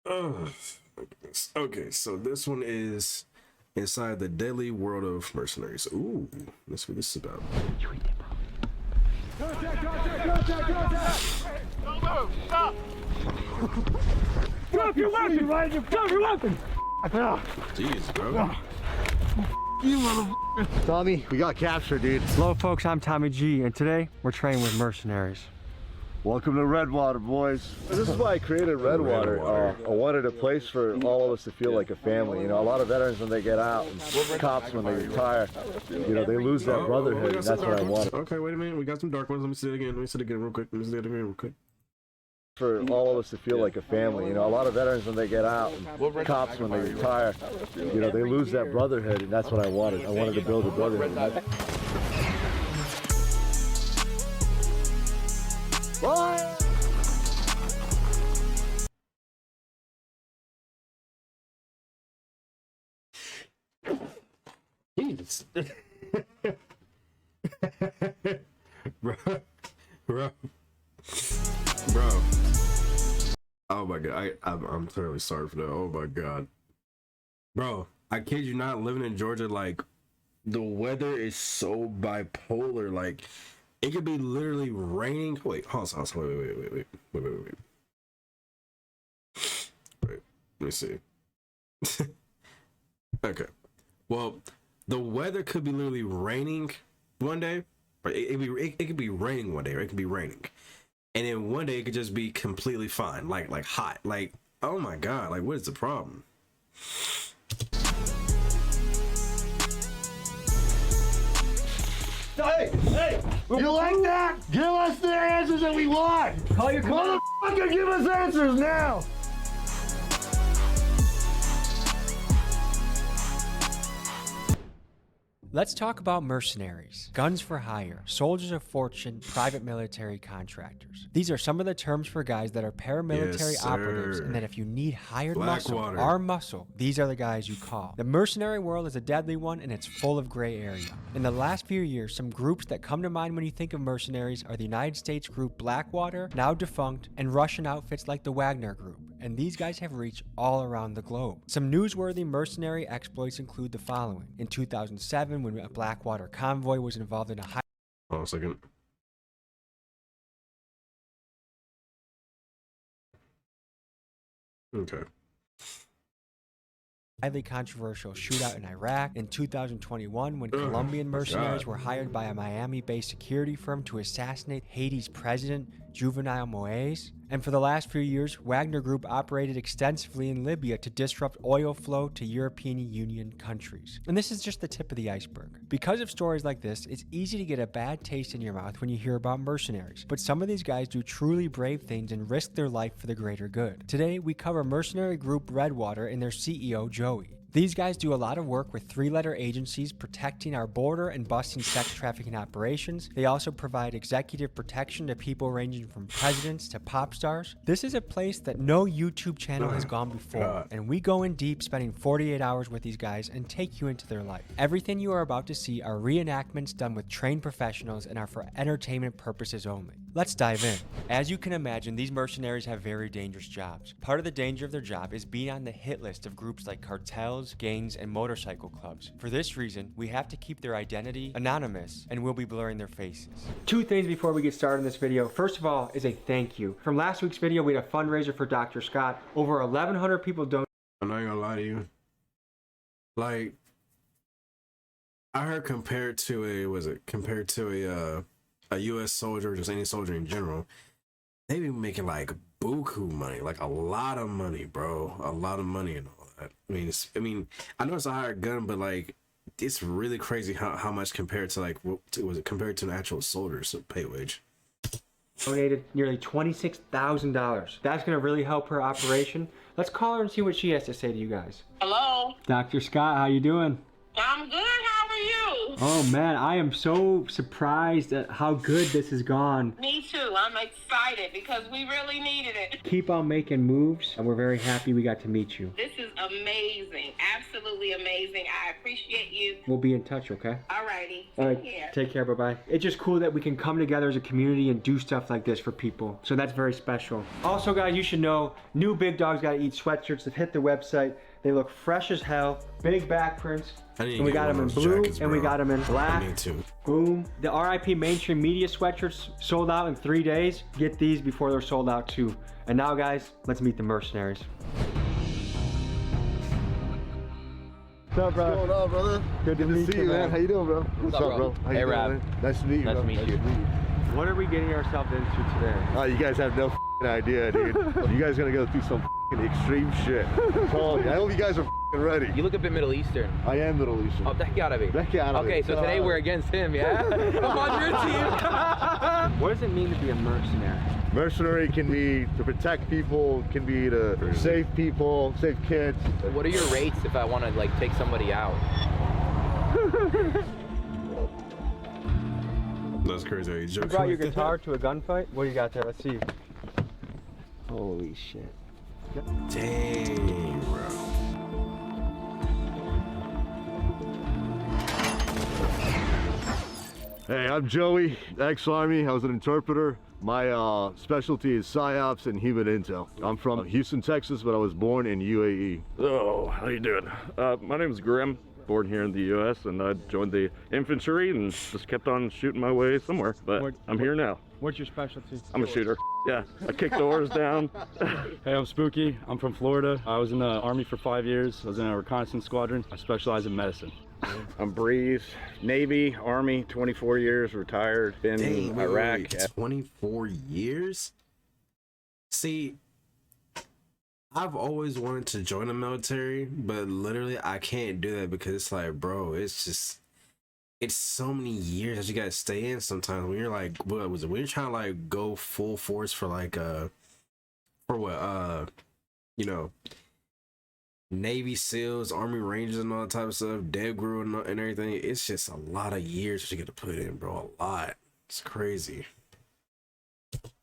Oh, my goodness. Okay, so this one is inside the deadly world of mercenaries. Ooh, that's what this is about. No, stop! Drop your weapon! Drop your weapon! Jeez, bro. You motherfucker! Tommy, we got captured, dude. Hello, folks. I'm Tommy G, and today we're training with mercenaries. Welcome to Redwater, boys. This is why I created Redwater. I wanted a place for all of us to feel like a family. You know, a lot of veterans, when they get out, and cops, when they retire, you know, they lose that brotherhood, and that's what I wanted. Okay, wait a minute. We got some dark ones. Let me see it again. Let me see it again real quick. Let me see it again real quick. For all of us to feel like a family. You know, a lot of veterans, when they get out, and cops, when they retire, you know, they lose that brotherhood, and that's what I wanted. I wanted to build a brotherhood. Jesus. bro. Oh my god, I'm terribly sorry for that. Oh my god, bro. I kid you not. Living in Georgia, like the weather is so bipolar. Like it could be literally raining. Wait, hold on. Wait. Let me see. Okay. Well, the weather could be literally raining one day, or it could be raining one day, or it could be raining, and then one day it could just be completely fine, like hot. Like, oh my god, like what is the problem? Hey! You like that? Give us the answers that we want! Call your command. Motherfucker, give us answers now! Let's talk about mercenaries, guns for hire, soldiers of fortune, private military contractors. These are some of the terms for guys that are paramilitary operatives, and that if you need hired muscle, armed muscle, these are the guys you call. The mercenary world is a deadly one, and it's full of gray area. In the last few years, some groups that come to mind when you think of mercenaries are the United States group Blackwater, now defunct, and Russian outfits like the Wagner Group, and these guys have reached all around the globe. Some newsworthy mercenary exploits include the following. In 2007, when a Blackwater convoy was involved in a high... Hold on a second. Okay. highly controversial shootout in Iraq. In 2021, when Colombian mercenaries were hired by a Miami-based security firm to assassinate Haiti's president, Juvenal Moise. And for the last few years, Wagner Group operated extensively in Libya to disrupt oil flow to European Union countries. And this is just the tip of the iceberg. Because of stories like this, it's easy to get a bad taste in your mouth when you hear about mercenaries. But some of these guys do truly brave things and risk their life for the greater good. Today, we cover mercenary group Redwater and their CEO, Joey. These guys do a lot of work with three-letter agencies protecting our border and busting sex trafficking operations. They also provide executive protection to people ranging from presidents to pop stars. This is a place that no YouTube channel has gone before, and we go in deep, spending 48 hours with these guys and take you into their life. Everything you are about to see are reenactments done with trained professionals and are for entertainment purposes only. Let's dive in. As you can imagine, these mercenaries have very dangerous jobs. Part of the danger of their job is being on the hit list of groups like cartels, gangs, and motorcycle clubs. For this reason, we have to keep their identity anonymous, and we'll be blurring their faces. Two things before we get started in this video. First of all is a thank you. From last week's video, we had a fundraiser for Dr. Scott. Over 1,100 people donated. I'm not gonna lie to you. Like, I heard compared to a U.S. soldier, or just any soldier in general, they be making like buku money, like a lot of money, bro, a lot of money and all that. I mean, I know it's a higher gun, but like, it's really crazy how much compared to like was it compared to an actual soldier's pay wage. Donated nearly $26,000. That's gonna really help her operation. Let's call her and see what she has to say to you guys. Hello? Dr. Scott, how you doing? I'm good. How are you? Oh man, I am so surprised at how good this has gone. Me too. I'm excited because we really needed it. Keep on making moves, and we're very happy we got to meet you. This is amazing. Absolutely amazing. I appreciate you. We'll be in touch, okay? Alrighty. All right, Take care. take care, bye-bye. It's just cool that we can come together as a community and do stuff like this for people. So that's very special. Also, guys, you should know, new Big Dogs Gotta Eat sweatshirts have hit the website. They look fresh as hell, big back prints, and we got them in blue, and we got them in black. Me too. Boom. The RIP Mainstream Media sweatshirts sold out in 3 days. Get these before they're sold out too. And now, guys, let's meet the Mercenaries. What's up, bro? What's going on, brother? Good to meet see you, you, man. How you doing, bro? What's up, bro? How you Hey, doing, Rob. man? Nice to meet you, Nice bro. to meet you. What are we getting ourselves into today? Oh, you guys have no idea, dude. You guys gotta go through some extreme shit. I hope you guys are ready. You look a bit Middle Eastern. I am Middle Eastern. Oh, that gotta be. That gotta be. Okay, so today we're against him, yeah? I'm on your team. What does it mean to be a mercenary? Mercenary can be to protect people, can be to save people, save kids. What are your rates if I want to like take somebody out? That's crazy. Are you You joking? brought your like that? guitar to a gunfight? What do you got there? Let's see. Holy shit. Dang, bro. Hey, I'm Joey, ex-Army. I was an interpreter. My specialty is PSYOPs and human intel. I'm from Houston, Texas, but I was born in UAE. Oh, how you doing? My name is Grim, born here in the U.S., and I joined the infantry and just kept on shooting my way somewhere, but I'm here now. What's your specialty? I'm a shooter. Yeah, I kick doors down. Hey, I'm Spooky. I'm from Florida. I was in the Army for 5 years. I was in a reconnaissance squadron. I specialize in medicine. I'm Breeze, Navy, Army, 24 years, retired, been Dang, in wait, Iraq. wait, 24 years? See, I've always wanted to join the military, but literally I can't do that because it's like, bro, it's so many years that you gotta stay in sometimes when you're like, what was it? When you're trying to like go full force for like, you know, Navy SEALs, Army Rangers, and all that type of stuff, DEGRU and everything. It's just a lot of years that you got to put in, bro. A lot. It's crazy.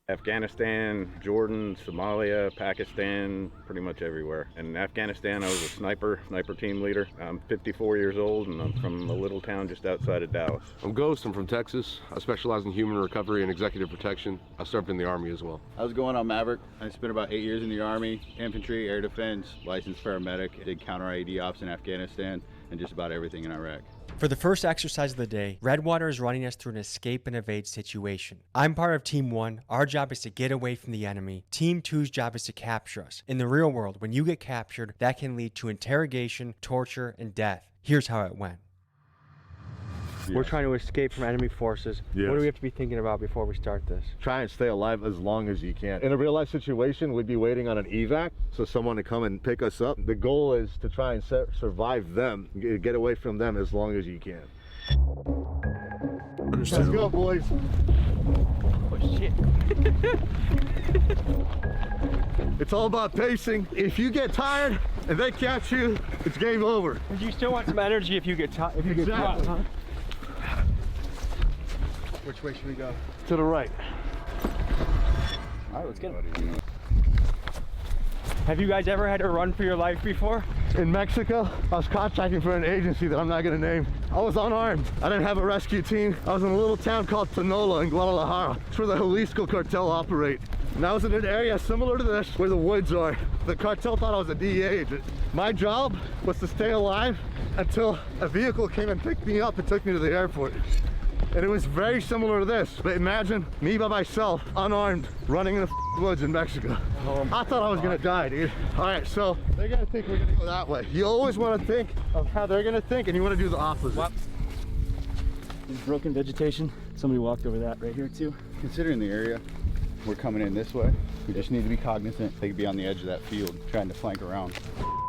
Afghanistan, Jordan, Somalia, Pakistan, pretty much everywhere. In Afghanistan, I was a sniper team leader. I'm 54 years old, and I'm from a little town just outside of Dallas. I'm Ghost. I'm from Texas. I specialize in human recovery and executive protection. I served in the Army as well. I was going on Maverick. I spent about 8 years in the Army, infantry, air defense, licensed paramedic, did counter IED ops in Afghanistan, and just about everything in Iraq. For the first exercise of the day, Redwater is running us through an escape and evade situation. I'm part of Team 1. Our job is to get away from the enemy. Team 2's job is to capture us. In the real world, when you get captured, that can lead to interrogation, torture, and death. Here's how it went. We're trying to escape from enemy forces. Yes. What do we have to be thinking about before we start this? Try and stay alive as long as you can. In a real life situation, we'd be waiting on an evac, so someone to come and pick us up. The goal is to try and survive them, get away from them as long as you can. Let's go, boys. Oh shit. It's all about pacing. If you get tired and they catch you, it's game over. You still want some energy if you get tired. Exactly. Huh? Which way should we go? To the right. All right, let's get it. Have you guys ever had to run for your life before? In Mexico, I was contracting for an agency that I'm not gonna name. I was unarmed. I didn't have a rescue team. I was in a little town called Tinola in Guadalajara. It's where the Jalisco cartel operate. And I was in an area similar to this where the woods are. The cartel thought I was a DEA agent. My job was to stay alive until a vehicle came and picked me up and took me to the airport. And it was very similar to this. But imagine me by myself, unarmed, running in the woods in Mexico. I thought I was gonna die, dude. All right, so they're gonna think we're gonna go that way. You always wanna think of how they're gonna think, and you wanna do the opposite. What? There's broken vegetation. Somebody walked over that right here too. Considering the area, we're coming in this way. We just need to be cognizant. They could be on the edge of that field, trying to flank around.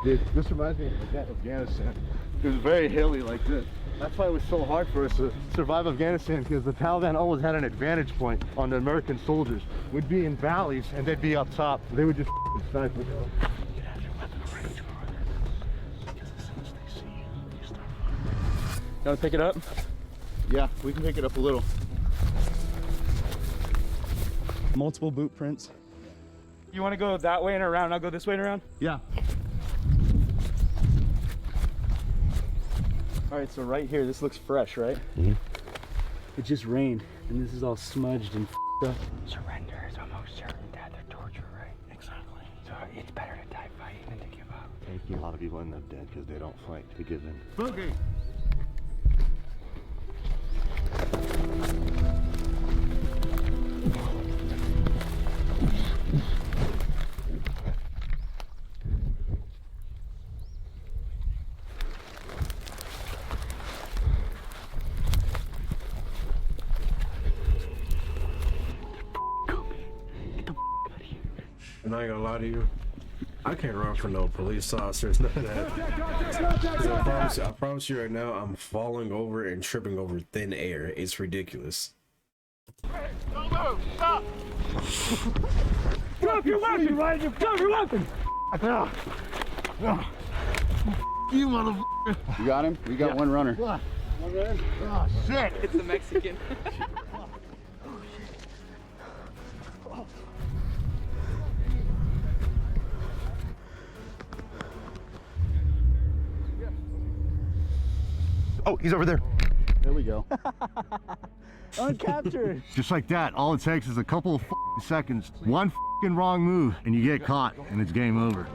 Dude, this reminds me of Afghanistan. It was very hilly like this. That's why it was so hard for us to survive Afghanistan, because the Taliban always had an advantage point on the American soldiers. We'd be in valleys and they'd be up top. They would just snipe us. You have your weapon ready to order. Because as soon as they see you, you start firing. You wanna pick it up? Yeah, we can pick it up a little. Multiple boot prints. You wanna go that way and around? I'll go this way and around? Yeah. All right, so right here, this looks fresh, right? Mhm. It just rained, and this is all smudged and up. Surrender is almost certain death or torture, right? Exactly. So it's better to die fighting than to give up. Thank you. A lot of people end up dead because they don't fight, they give in. Boogie! I'm not gonna lie to you. I can't run for no police officers, none of that. 'Cause I promise you right now, I'm falling over and tripping over thin air. It's ridiculous. Stop! Drop your weapon, Ryan! Drop your weapon! You motherfucker! You got him? We got one runner. Oh, shit! It's the Mexican. Oh, he's over there. There we go. Uncaptured! Just like that, all it takes is a couple of seconds, one wrong move, and you get caught, and it's game over.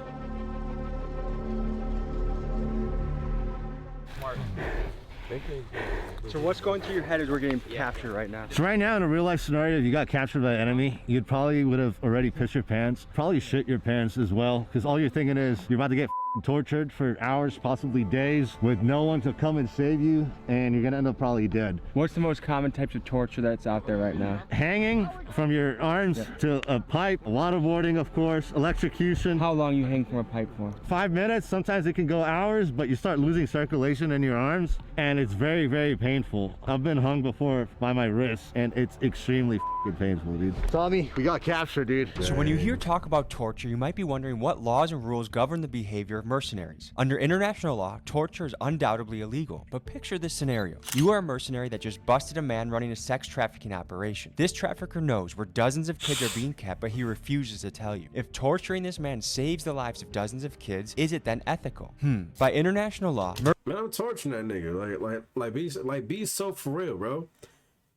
So what's going through your head as we're getting captured right now? So right now, in a real life scenario, if you got captured by an enemy, you would have already pissed your pants, probably shit your pants as well, because all you're thinking is you're about to get tortured for hours, possibly days, with no one to come and save you, and you're gonna end up probably dead. What's the most common types of torture that's out there right now? Hanging from your arms to a pipe, waterboarding, of course, electrocution. How long you hang from a pipe for? 5 minutes, sometimes it can go hours, but you start losing circulation in your arms, and it's very, very painful. I've been hung before by my wrists, and it's extremely painful, dude. Tommy, we got captured, dude. So when you hear talk about torture, you might be wondering what laws and rules govern the behavior of mercenaries. Under international law, torture is undoubtedly illegal, but picture this scenario. You are a mercenary that just busted a man running a sex trafficking operation. This trafficker knows where dozens of kids are being kept, but he refuses to tell you. If torturing this man saves the lives of dozens of kids, is it then ethical? By international law, Man, I'm torturing that nigga. Be so for real, bro.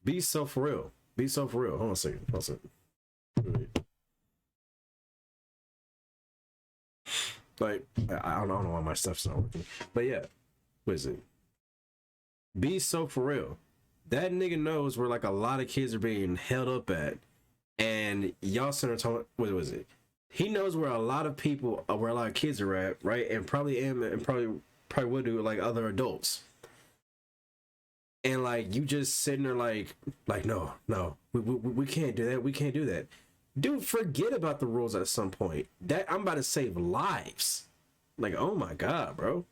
Be so for real. Be so for real. Hold on a second. Like, I don't know why my stuff's not working. But yeah, what is it? Be so for real. That nigga knows where like a lot of kids are being held up at. And y'all center talking, what was it? He knows where a lot of people, where a lot of kids are at, right? And probably would do like other adults. And like you just sitting there like no, we can't do that. We can't do that. Dude, forget about the rules at some point. That I'm about to save lives. Like, oh my God, bro.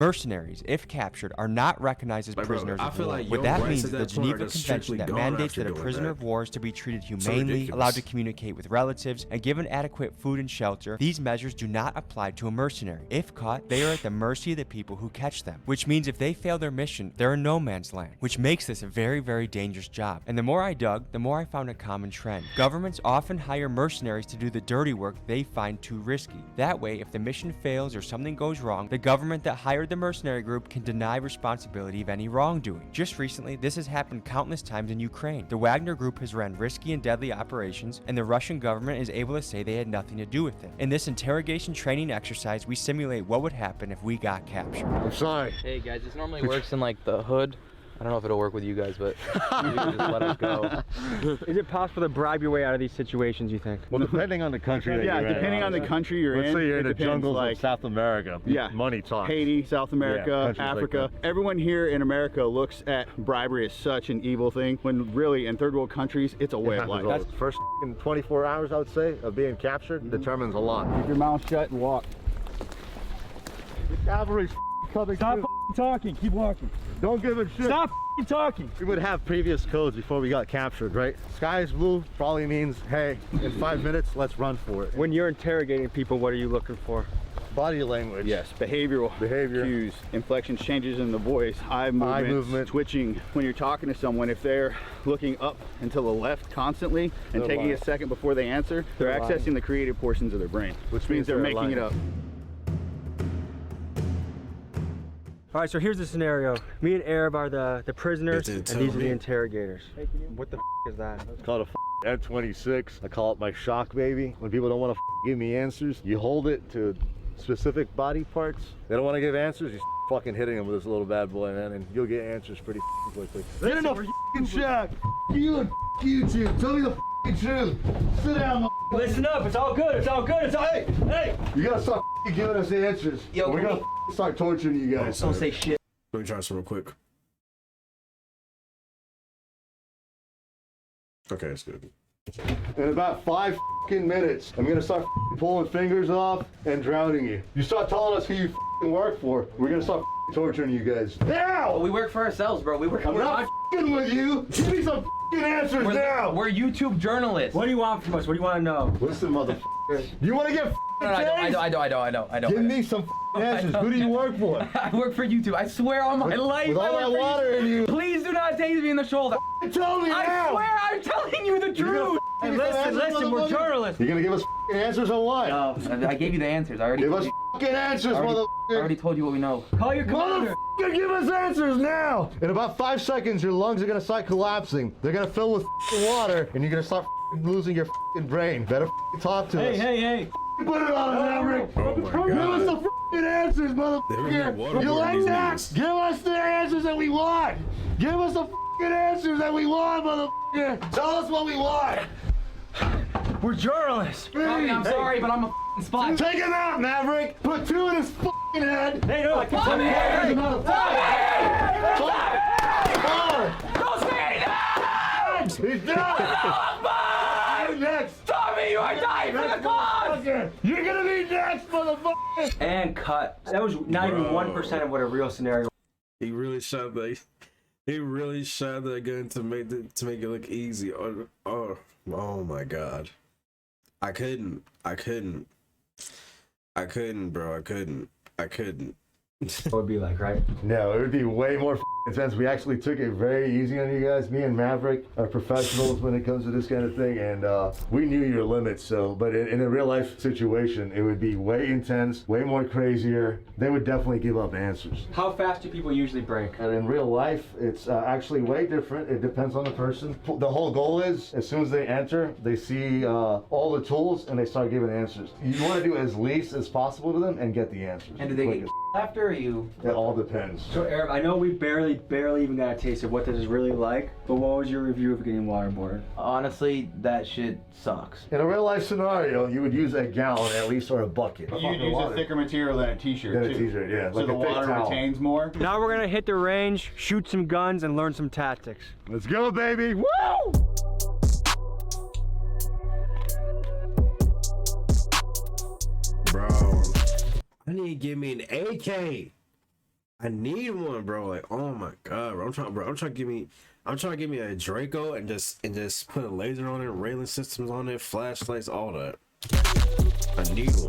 mercenaries, if captured, are not recognized as prisoners of war. What that means is the Geneva Convention that mandates that a prisoner of war is to be treated humanely, allowed to communicate with relatives, and given adequate food and shelter. These measures do not apply to a mercenary. If caught, they are at the mercy of the people who catch them, which means if they fail their mission, they're in no man's land, which makes this a very, very dangerous job. And the more I dug, the more I found a common trend. Governments often hire mercenaries to do the dirty work they find too risky. That way, if the mission fails or something goes wrong, the government that hired the mercenary group can deny responsibility of any wrongdoing. Just recently, this has happened countless times in Ukraine. The Wagner group has ran risky and deadly operations, and the Russian government is able to say they had nothing to do with it. In this interrogation training exercise, we simulate what would happen if we got captured. I'm sorry. Hey guys, this normally works in like the hood. I don't know if it'll work with you guys, but you can just let us go. Is it possible to bribe your way out of these situations, you think? Well, depending on the country that you're in. Depending on the country you're in. Let's say you're in the depends, jungles like, of South America. Yeah. Money talks. Haiti, South America, Yeah, Africa. like Everyone here in America looks at bribery as such an evil thing, when really in third world countries, it's a way of life. That's first 24 hours, I would say, of being captured determines a lot. Keep your mouth shut and walk. The cavalry's coming. Stop talking, keep walking. Don't give a shit. Stop talking. We would have previous codes before we got captured, right? Sky is blue probably means, hey, in 5 minutes, let's run for it. When you're interrogating people, what are you looking for? Body language. Yes, behavior cues, inflections, changes in the voice, eye movement, twitching. When you're talking to someone, if they're looking up and to the left constantly and taking a second before they answer, they're accessing the creative portions of their brain, which means they're making it up. All right, so here's the scenario. Me and Arab are the prisoners, and these are the interrogators. What the is that? It's called a F-26. I call it my shock baby. When people don't want to give me answers, you hold it to specific body parts. They don't want to give answers, you fucking hitting them with this little bad boy, man, and you'll get answers pretty quickly. Get in the fucking shack. You and YouTube. Tell me the truth. Sit down. Listen up. It's all good. It's all good. It's all. Hey. You gotta start giving us the answers. Yo, we're gonna start torturing you guys. Don't say shit. Let me try some real quick. Okay, it's good. In about 5 minutes, I'm gonna start pulling fingers off and drowning you. You start telling us who you work for, we're gonna start torturing you guys. Now! Well, we work for ourselves, bro. I'm not with you. Give me some answers now. We're YouTube journalists. What do you want from us? What do you want to know? Listen, motherfucker. You want to get I don't. Give me some answers. Who do you work for? I work for YouTube. I swear on my life. With all that water in you. Please do not tase me in the shoulder. Tell me now. I swear I'm telling you the truth. Hey, listen, we're journalists. You're gonna give us answers on what? I gave you the answers. I already Give us answers, motherfucker. I already told you what we know. Call your commander. Motherfucker, give us answers now. In about 5 seconds, your lungs are gonna start collapsing. They're gonna fill with water, and you're gonna start losing your brain. Better talk to us. Hey. Put it on, Maverick. Oh my God. Give us the answers, motherfucker. You like that? Give us the answers that we want. Give us the answers that we want, motherfucker. Tell us what we want. We're journalists. I'm sorry, but I'm a spot. Take him out, Maverick. Put 2 in his head. Hey, no, I can tell Don't say anything! He's down. You're next. Tommy, you are dying for the cause! You're gonna be next, motherfucker. And cut. That was not even 1% of what a real scenario. He really shot that. He really shot that gun to make it look easy. Oh my God. I couldn't, bro. I couldn't. What would be like, right? No, it would be way more intense. We actually took it very easy on you guys. Me and Maverick are professionals when it comes to this kind of thing, and we knew your limits. So, but in a real life situation, it would be way intense, way more crazier. They would definitely give up answers. How fast do people usually break? And in real life, it's actually way different. It depends on the person. The whole goal is, as soon as they enter, they see all the tools and they start giving answers. You want to do as least as possible to them and get the answers. And do they get after you? It all depends. So, Arab, I know we barely even got a taste of what this is really like, but what was your review of getting waterboarded? Honestly, that shit sucks. In a real life scenario, you would use a gallon at least or a bucket. You'd use a thicker material than a t-shirt Than a t-shirt, yeah. So like the water retains more. Now we're gonna hit the range, shoot some guns, and learn some tactics. Let's go, baby. Woo! Bro, I need to give me an AK. I need one, bro. Like, oh my God, bro. I'm trying to give me a Draco and just put a laser on it, railing systems on it, flashlights, all that. I need one.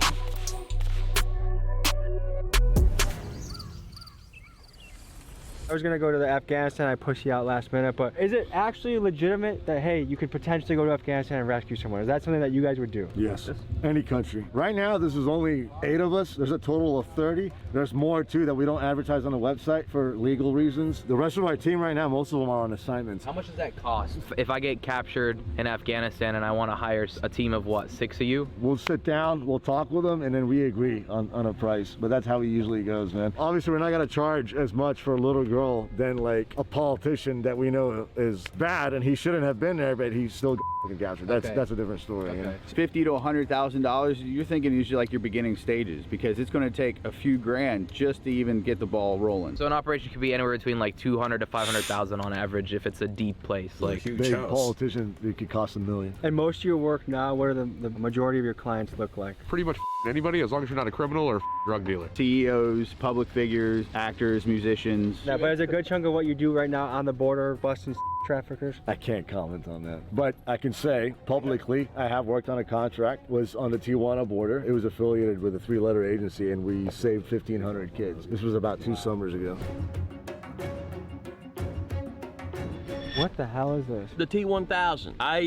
I was gonna go to the Afghanistan, I pushed you out last minute, but is it actually legitimate that, hey, you could potentially go to Afghanistan and rescue someone? Is that something that you guys would do? Yes, any country. Right now, this is only 8 of us. There's a total of 30. There's more too that we don't advertise on the website for legal reasons. The rest of our team right now, most of them are on assignments. How much does that cost? If I get captured in Afghanistan and I want to hire a team of what, 6 of you? We'll sit down, we'll talk with them, and then we agree on a price. But that's how it usually goes, man. Obviously, we're not gonna charge as much for a little girl than like a politician that we know is bad and he shouldn't have been there, but he's still fucking captured. That's a different story. You know? $50,000 to $100,000. You're thinking usually like your beginning stages because it's going to take a few grand just to even get the ball rolling. So an operation could be anywhere between like 200 to 500,000 on average if it's a deep place. Like big politician, it could cost $1 million. And most of your work now, what do the majority of your clients look like? Pretty much anybody, as long as you're not a criminal or drug dealer. CEOs, public figures, actors, musicians. Yeah, but is a good chunk of what you do right now on the border busting traffickers? I can't comment on that, but I can say publicly I have worked on a contract, was on the Tijuana border. It was affiliated with a 3-letter agency and we saved 1,500 kids. This was about 2 summers ago. What the hell is this? The T1000. I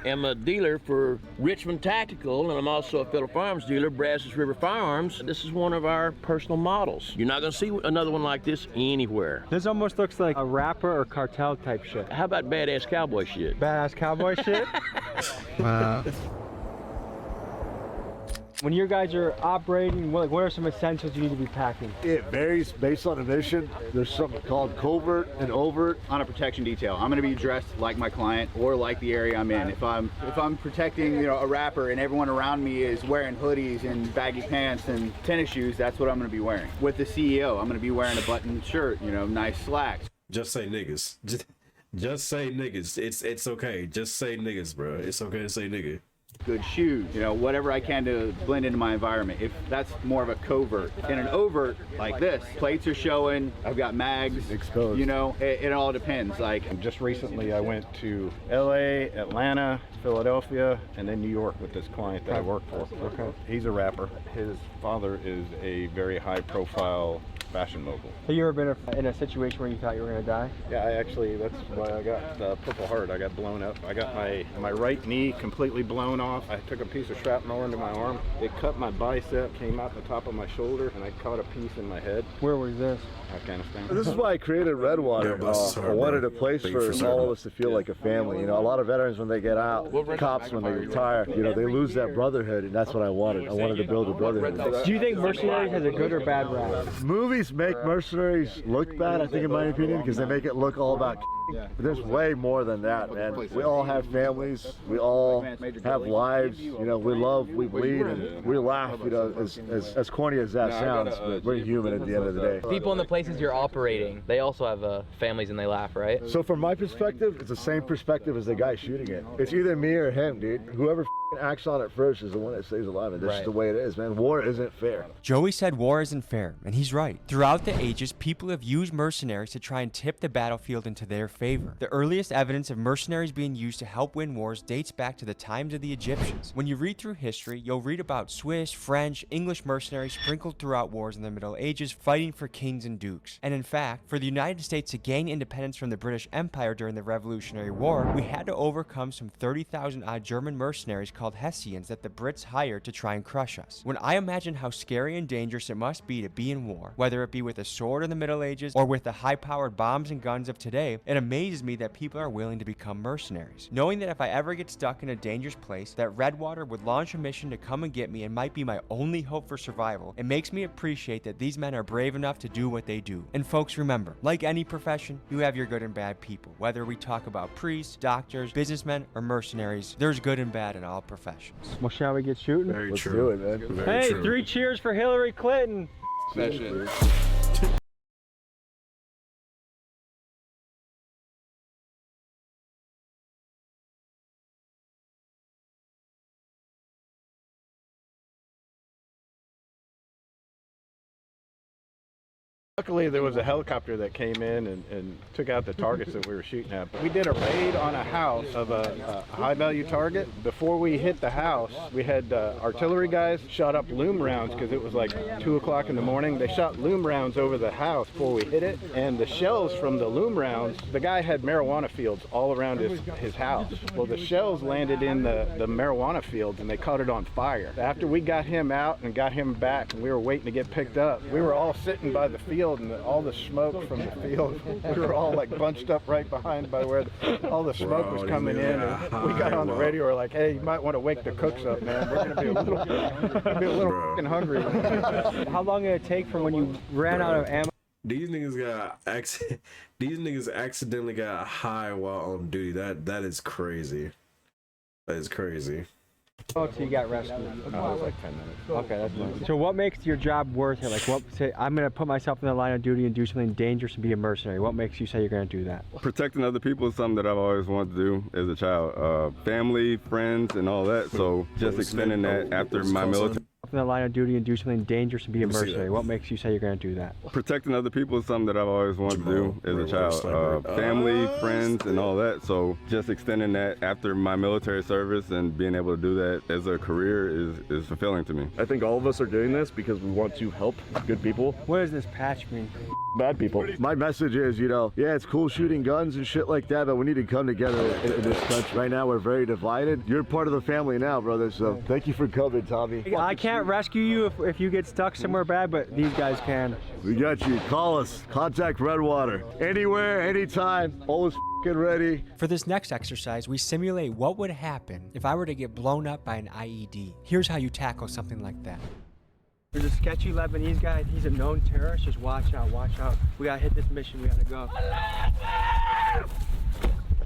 am a dealer for Richmond Tactical, and I'm also a Phillip Farms dealer, Brazos River Firearms. This is one of our personal models. You're not gonna see another one like this anywhere. This almost looks like a rapper or cartel type shit. How about badass cowboy shit? Badass cowboy shit? Wow. When you guys are operating, what are some essentials you need to be packing? It varies based on the mission. There's something called covert and overt. On a protection detail, I'm going to be dressed like my client or like the area I'm in. If I'm protecting, a rapper and everyone around me is wearing hoodies and baggy pants and tennis shoes, that's what I'm going to be wearing. With the CEO, I'm going to be wearing a buttoned shirt, nice slacks. Just say niggas. Just say niggas. It's okay. Just say niggas, bro. It's okay to say nigga. Good shoes, whatever I can to blend into my environment. If that's more of a covert. In an overt like this, plates are showing, I've got mags exposed. It all depends. Like Just recently I went to LA, Atlanta, Philadelphia, and then New York with this client that I work for. Okay. He's a rapper. His father is a very high profile fashion mogul. Have you ever been in a situation where you thought you were gonna die? Yeah, that's why I got Purple Heart. I got blown up. I got my right knee completely blown off. I took a piece of shrapnel into my arm. It cut my bicep, came out the top of my shoulder, and I caught a piece in my head. Where was this? Afghanistan. This is why I created Redwater. I wanted a place for all of us to feel like a family. A lot of veterans when they get out, cops when they retire, they lose that brotherhood, and that's what I wanted. I wanted to build a brotherhood. Do you think Mercenaries has a good or bad rap? Movies make Mercenaries look bad, I think, in my opinion, because they make it look all about. But there's way more than that, man. We all have families. We all have lives. We love, we bleed, and we laugh. As corny as that sounds, but we're human at the end of the day. People in the places you're operating, they also have families and they laugh, right? So from my perspective, it's the same perspective as the guy shooting it. It's either me or him, dude. Whoever acts on it first is the one that stays alive, and this is the way it is, man. War isn't fair. Joey said war isn't fair, and he's right. Throughout the ages, people have used mercenaries to try and tip the battlefield into their favor. The earliest evidence of mercenaries being used to help win wars dates back to the times of the Egyptians. When you read through history, you'll read about Swiss, French, English mercenaries sprinkled throughout wars in the Middle Ages fighting for kings and dukes. And in fact, for the United States to gain independence from the British Empire during the Revolutionary War, we had to overcome some 30,000 odd German mercenaries called Hessians that the Brits hired to try and crush us. When I imagine how scary and dangerous it must be to be in war, whether it be with a sword in the Middle Ages or with the high-powered bombs and guns of today, it amazes me that people are willing to become mercenaries. Knowing that if I ever get stuck in a dangerous place, that Redwater would launch a mission to come and get me and might be my only hope for survival, it makes me appreciate that these men are brave enough to do what they do. And folks, remember, like any profession, you have your good and bad people. Whether we talk about priests, doctors, businessmen, or mercenaries, there's good and bad in all professions. Well, shall we get shooting? Let's do it, man. Hey, 3 cheers for Hillary Clinton. That shit. Luckily, there was a helicopter that came in and took out the targets that we were shooting at. We did a raid on a house of a high-value target. Before we hit the house, we had artillery guys shot up loom rounds because it was like 2 o'clock in the morning. They shot loom rounds over the house before we hit it, and the shells from the loom rounds, the guy had marijuana fields all around his house. Well, the shells landed in the marijuana fields, and they caught it on fire. After we got him out and got him back, and we were waiting to get picked up, we were all sitting by the field, and all the smoke from the field, we were all like bunched up right behind by where all the smoke was coming in, and we got on the radio, we're like, hey, you might want to wake the cooks up, man. We're gonna be a little fucking hungry. How long did it take from when you ran out of ammo? These niggas accidentally got high while on duty. That is crazy. That is crazy. Oh, so you got rescued. It was like 10 minutes. Okay, that's nice. So what makes your job worth it? Like, say I'm gonna put myself in the line of duty and do something dangerous and be a mercenary. What makes you say you're gonna do that? Protecting other people is something that I've always wanted to do as a child. Family, friends, and all that. So just extending that after my military. in the line of duty and do something dangerous and be a Let me see mercenary? that. What makes you say you're going to do that? Protecting other people is something that I've always wanted to do as a child. Family, friends, and all that. So just extending that after my military service and being able to do that as a career is fulfilling to me. I think all of us are doing this because we want to help good people. What does this patch mean? Bad people. My message is, you know, yeah, it's cool shooting guns and shit like that, but we need to come together in this country. Right now, we're very divided. You're part of the family now, brother, so thank you for coming, Tommy. I can't rescue you if you get stuck somewhere bad, but these guys can. We got you. Call us. Contact Redwater. Anywhere, anytime. Always f***ing ready. For this next exercise, we simulate what would happen if I were to get blown up by an IED. Here's how you tackle something like that. There's a sketchy Lebanese guy. He's a known terrorist. Just watch out, watch out. We gotta hit this mission. We gotta go.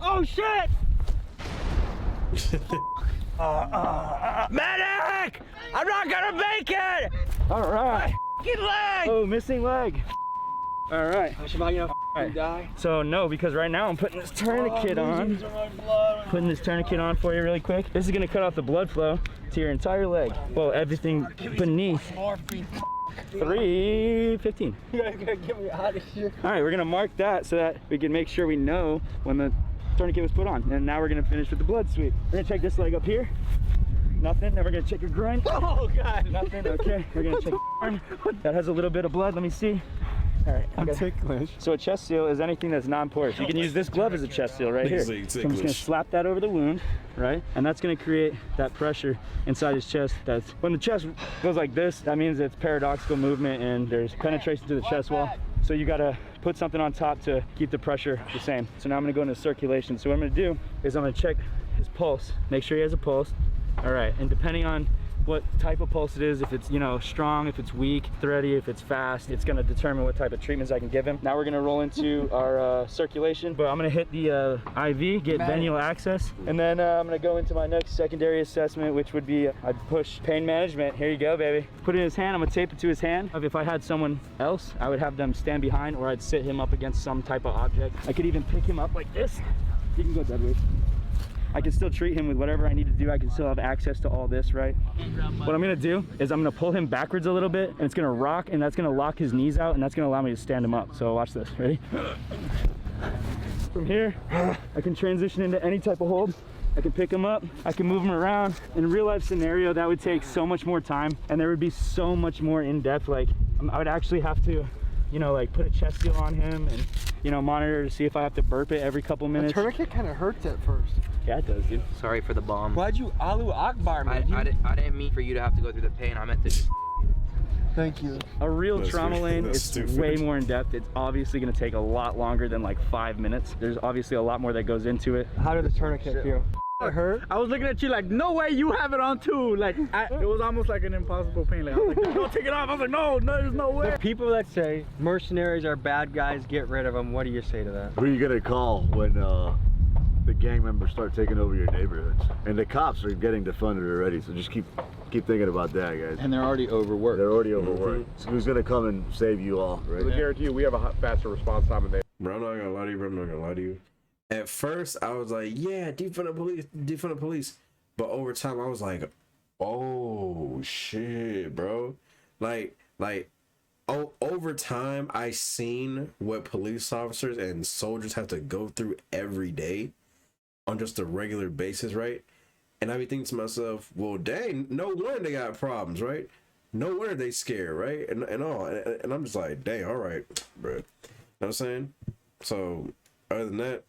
Oh shit! Medic! I'm not gonna make it! All right. Leg! Oh, missing leg. All right. Am I gonna die? So no, because right now I'm putting this tourniquet on. Putting this tourniquet on for you really quick. This is gonna cut off the blood flow to your entire leg. Well, everything beneath. 3:15. You guys gotta get me out of here. All right, we're gonna mark that so that we can make sure we know when the tourniquet was put on. And now we're gonna finish with the blood sweep. We're gonna check this leg up here. Nothing. Then we're gonna check your groin. Oh God. Nothing. Okay. We're gonna check your arm. That has a little bit of blood. Let me see. All right. I'm ticklish. So a chest seal is anything that's non-porous. You can use this glove as a chest seal right here. So I'm just gonna slap that over the wound, right? And that's gonna create that pressure inside his chest. That's when the chest goes like this, that means it's paradoxical movement and there's penetration to the chest wall. So you gotta put something on top to keep the pressure the same. So now I'm gonna go into circulation. So what I'm gonna do is I'm gonna check his pulse, make sure he has a pulse. All right, and depending on what type of pulse it is, if it's, you know, strong, if it's weak, thready, if it's fast, it's gonna determine what type of treatments I can give him. Now we're gonna roll into our circulation, but I'm gonna hit the IV, get venular access, and then I'm gonna go into my next secondary assessment, which would be I'd push pain management. Here you go, baby. Put it in his hand, I'm gonna tape it to his hand. If I had someone else, I would have them stand behind, or I'd sit him up against some type of object. I could even pick him up like this. You can go dead weight. I can still treat him with whatever I need to do. I can still have access to all this, right? What I'm gonna do is I'm gonna pull him backwards a little bit, and it's gonna rock, and that's gonna lock his knees out, and that's gonna allow me to stand him up. So watch this, ready? From here, I can transition into any type of hold. I can pick him up, I can move him around. In a real life scenario, that would take so much more time, and there would be so much more in depth. Like, I would actually have to, you know, like put a chest seal on him and, you know, monitor to see if I have to burp it every couple minutes. The tourniquet kind of hurts at first. Yeah, it does, dude. Sorry for the bomb. Why'd you Allahu Akbar me? I didn't mean for you to have to go through the pain. I meant to just. Thank you. A real trauma lane is way more in depth. It's obviously going to take a lot longer than like 5 minutes. There's obviously a lot more that goes into it. How did the tourniquet feel? It hurt? I was looking at you like, no way you have it on too. Like, it was almost like an impossible pain. Like, I was like, no, take it off. I was like, no, there's no way. The people that say mercenaries are bad guys, get rid of them, what do you say to that? Who are you gonna call when the gang members start taking over your neighborhoods? And the cops are getting defunded already, so just keep thinking about that, guys. And they're already overworked. They're already overworked. So who's gonna come and save you all, right? I guarantee you we have a faster response time than they. Bro, I'm not gonna lie to you, bro. I'm not gonna lie to you. At first, I was like, yeah, defund the police. But over time, I was like, oh, shit, bro. Like, over time, I seen what police officers and soldiers have to go through every day on just a regular basis, right? And I be thinking to myself, well, dang, no wonder they got problems, right? No wonder they scared, right? And all. And I'm just like, dang, all right, bro. You know what I'm saying? So, other than that,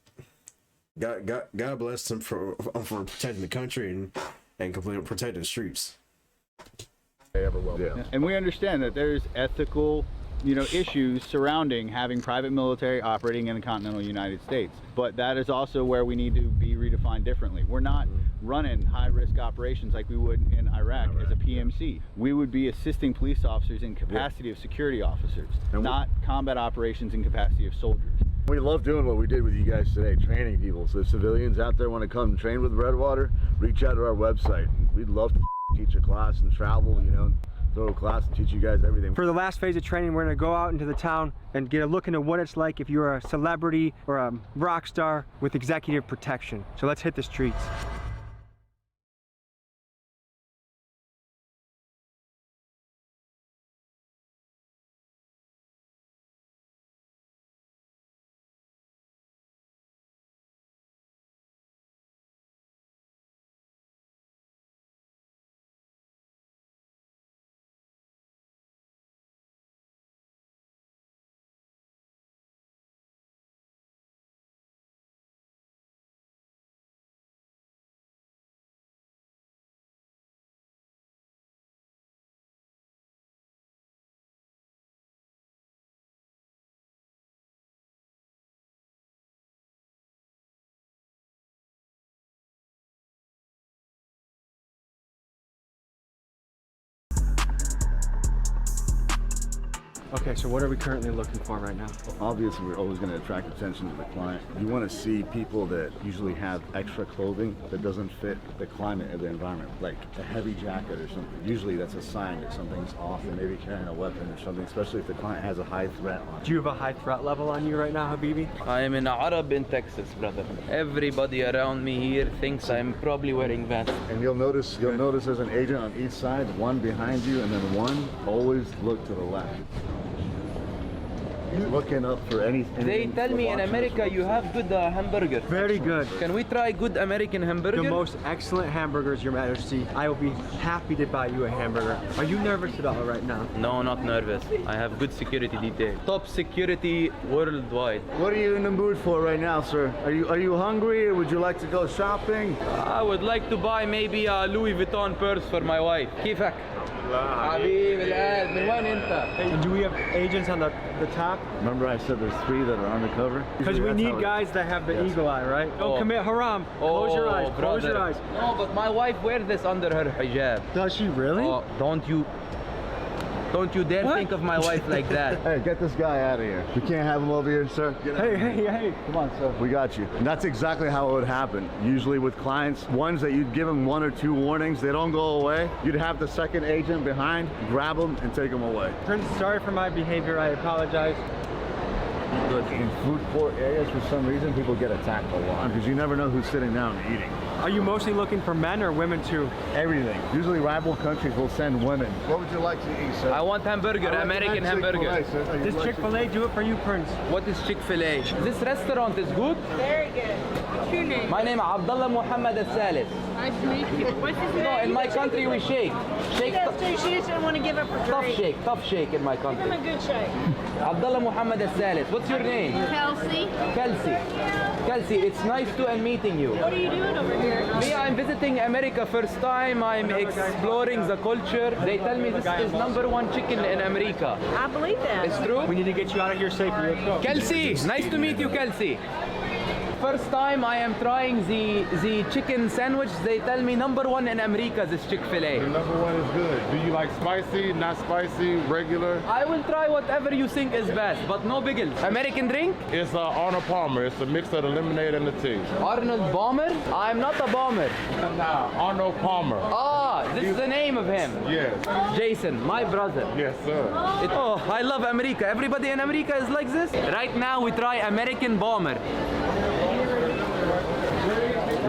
God bless them for protecting the country and completely protecting the streets. They ever will. Yeah. And we understand that there's ethical, you know, issues surrounding having private military operating in the continental United States. But that is also where we need to be redefined differently. We're not running high-risk operations like we would in Iraq as a PMC. We would be assisting police officers in capacity of security officers, not combat operations in capacity of soldiers. We love doing what we did with you guys today, training people. So if civilians out there want to come train with Redwater, reach out to our website. We'd love to teach a class and travel, you know, throw a class and teach you guys everything. For the last phase of training, we're gonna go out into the town and get a look into what it's like if you're a celebrity or a rock star with executive protection. So let's hit the streets. Okay, so what are we currently looking for right now? Obviously, we're always going to attract attention to the client. You want to see people that usually have extra clothing that doesn't fit the climate of the environment, like a heavy jacket or something. Usually that's a sign that something's off. They may be carrying a weapon or something, especially if the client has a high threat on. Do you have a high threat level on you right now, Habibi? I am an Arab in Texas, brother. Everybody around me here thinks I'm probably wearing vests. And you'll notice there's an agent on each side, one behind you, and then one always look to the left. Looking up for anything. They tell me in America you have good hamburger. Very good. Can we try good American hamburger? The most excellent hamburgers, Your Majesty. I will be happy to buy you a hamburger. Are you nervous at all right now? No, not nervous. I have good security detail. Top security worldwide. What are you in the mood for right now, sir? Are you hungry, or would you like to go shopping? I would like to buy maybe a Louis Vuitton purse for my wife. كيفك؟ حبيبي القلب من وين انت؟ Do we have agents on the top? Remember I said there's 3 that are undercover? Because we need guys that have the eagle eye, right? Don't commit haram. Close your eyes. Close your eyes. No, but my wife wears this under her hijab. Does she really? Oh, don't you dare think of my wife like that. Hey, get this guy out of here. We can't have him over here, sir. Hey. Come on, sir. We got you. And that's exactly how it would happen. Usually with clients, ones that you'd give them 1 or 2 warnings, they don't go away. You'd have the second agent behind, grab them, and take them away. Prince, sorry for my behavior. I apologize. In food court areas, for some reason, people get attacked a lot because you never know who's sitting down and eating. Are you mostly looking for men or women too? Everything. Usually rival countries will send women. What would you like to eat, sir? I want hamburger, American hamburger. Does Chick-fil-A do it for you, Prince? What is Chick-fil-A? This restaurant is good? Very good. What's your name? My name is Abdullah Muhammad Al-Salis. Nice to meet you. What's his name? No, in my country we shake. Shake. She doesn't want to give up her drink. Tough shake in my country. Give him a good shake. Abdullah Muhammad Al-Salis. What's your name? Kelsey. Kelsey, it's nice to meeting you. What are you doing over here? Me, I'm visiting America first time. I'm exploring the culture. They tell me this is #1 chicken in America. I believe that. It's true? We need to get you out of here safely. Let's go. Kelsey, nice to meet you, Kelsey. First time I am trying the chicken sandwich. They tell me #1 in America is Chick-fil-A. The #1 is good. Do you like spicy, not spicy, regular? I will try whatever you think is best, but no biggles. American drink? It's Arnold Palmer. It's a mix of the lemonade and the tea. Arnold Palmer? I'm not a bomber. Nah, Arnold Palmer. Ah, this is the name of him. Yes. Jason, my brother. Yes, sir. Oh, I love America. Everybody in America is like this. Right now we try American bomber.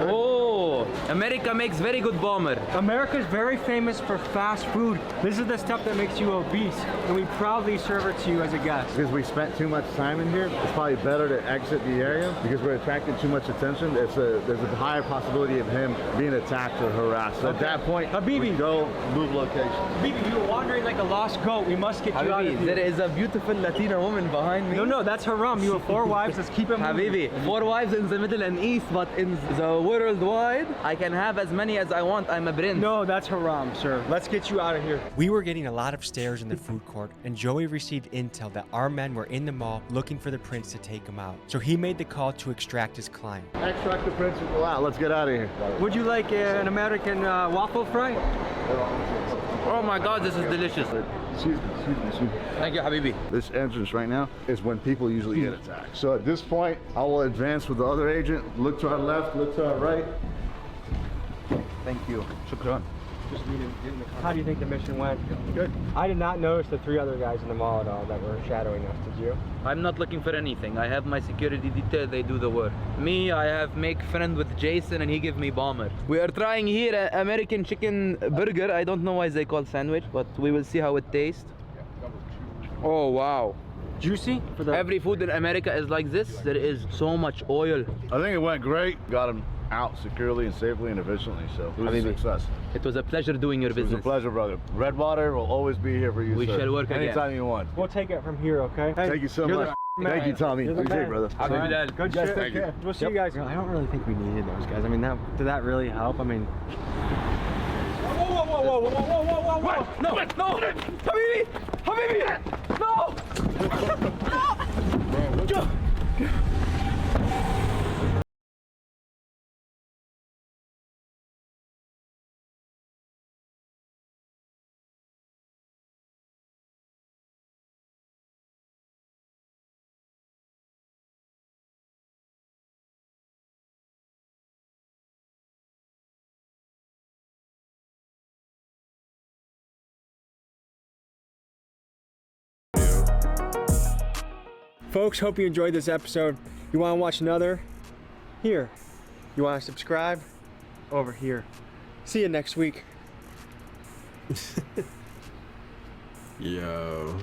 Oh, America makes very good bomber. America is very famous for fast food. This is the stuff that makes you obese, and we proudly serve it to you as a guest. Because we spent too much time in here, it's probably better to exit the area because we're attracting too much attention. There's a higher possibility of him being attacked or harassed. So at that point, Habibi, go move location. Habibi, you're wandering like a lost goat. We must get you out of here. There is a beautiful Latina woman behind me. No, that's haram. You have 4 wives. Let's keep it moving. Habibi, 4 wives in the Middle and East, but in the worldwide, I can have as many as I want. I'm a prince. No, that's haram, sir. Let's get you out of here. We were getting a lot of stares in the food court, and Joey received intel that our men were in the mall looking for the prince to take him out. So he made the call to extract his client. Extract the principal out. Let's get out of here. Would you like an American waffle fry? Oh my God, this is delicious. Excuse me. Thank you, Habibi. This entrance right now is when people usually get attacked. So at this point, I will advance with the other agent. Look to our left, look to our right. Thank you. Shukran. How do you think the mission went? Good. I did not notice the 3 other guys in the mall at all that were shadowing us. Did you? I'm not looking for anything. I have my security detail. They do the work. Me, I have make friend with Jason and he give me bomber. We are trying here an American chicken burger. I don't know why they call sandwich, but we will see how it tastes. Oh, wow. Juicy? Every food in America is like this. There is so much oil. I think it went great. Got him out securely and safely and efficiently, so it was a success. It was a pleasure doing your business. It was a pleasure, brother. Redwater will always be here for you, We sir. shall work again. Anytime you want. We'll take it from here, okay? Hey, thank you so much. Thank you, Tommy. Appreciate it, brother. Good shit. Thank you. We'll see you guys. I don't really think we needed those guys. I mean, did that really help? I mean... Whoa! No! Habibi! No! Folks, hope you enjoyed this episode. You want to watch another? Here. You want to subscribe? Over here. See you next week. Yo.